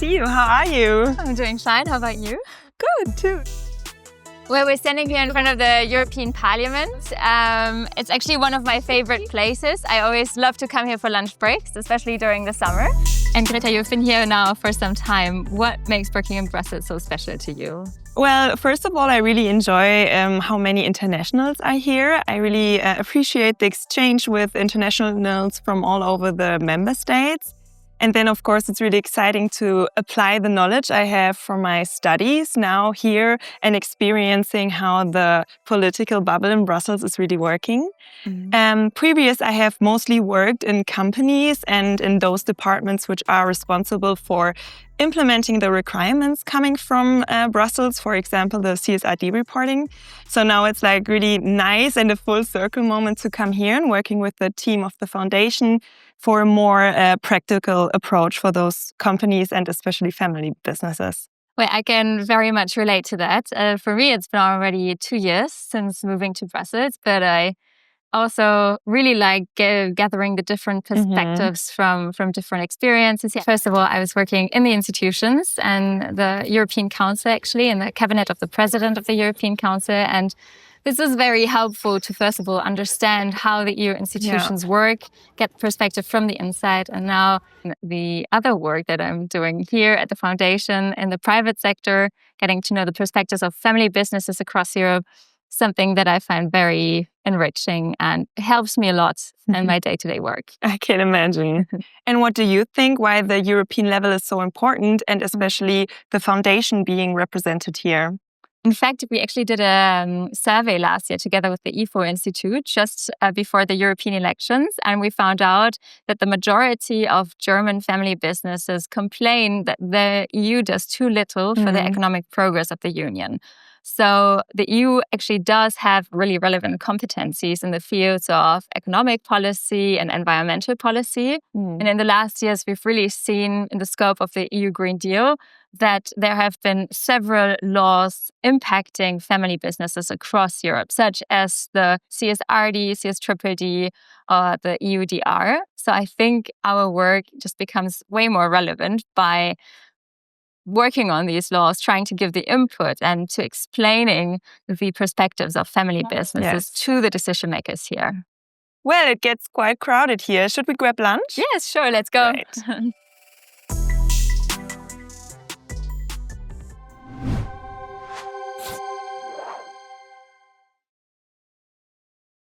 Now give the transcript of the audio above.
see you. How are you? I'm doing fine. How about you? Good, too. Well, we're standing here in front of the European Parliament. It's actually one of my favorite places. I always love to come here for lunch breaks, especially during the summer. And Greta, you've been here now for some time. What makes working in Brussels so special to you? Well, first of all, I really enjoy how many internationals are here. I really appreciate the exchange with internationals from all over the member states. And then, of course, it's really exciting to apply the knowledge I have from my studies now here and experiencing how the political bubble in Brussels is really working. Previous, I have mostly worked in companies and in those departments which are responsible for implementing the requirements coming from Brussels, for example, the CSRD reporting. So now it's like really nice and a full circle moment to come here and working with the team of the foundation for a more practical approach for those companies and especially family businesses. Well, I can very much relate to that. For me, it's been already 2 years since moving to Brussels, but I also really like gathering the different perspectives from different experiences. First of all, I was working in the institutions and the European Council, actually, in the cabinet of the president of the European Council. And this is very helpful to, first of all, understand how the EU institutions work, get perspective from the inside. And now the other work that I'm doing here at the foundation in the private sector, getting to know the perspectives of family businesses across Europe, something that I find very enriching and helps me a lot in my day-to-day work. I can imagine. And what do you think why the European level is so important and especially the foundation being represented here? In fact, we actually did a survey last year together with the IFO Institute just before the European elections. And we found out that the majority of German family businesses complain that the EU does too little for the economic progress of the Union. So the EU actually does have really relevant competencies in the fields of economic policy and environmental policy. And in the last years, we've really seen in the scope of the EU Green Deal that there have been several laws impacting family businesses across Europe, such as the CSRD, CSDDD, or the EUDR. So I think our work just becomes way more relevant by working on these laws, trying to give the input and to explaining the perspectives of family businesses to the decision makers here. Well, it gets quite crowded here. Should we grab lunch? Yes, sure. Let's go. Great.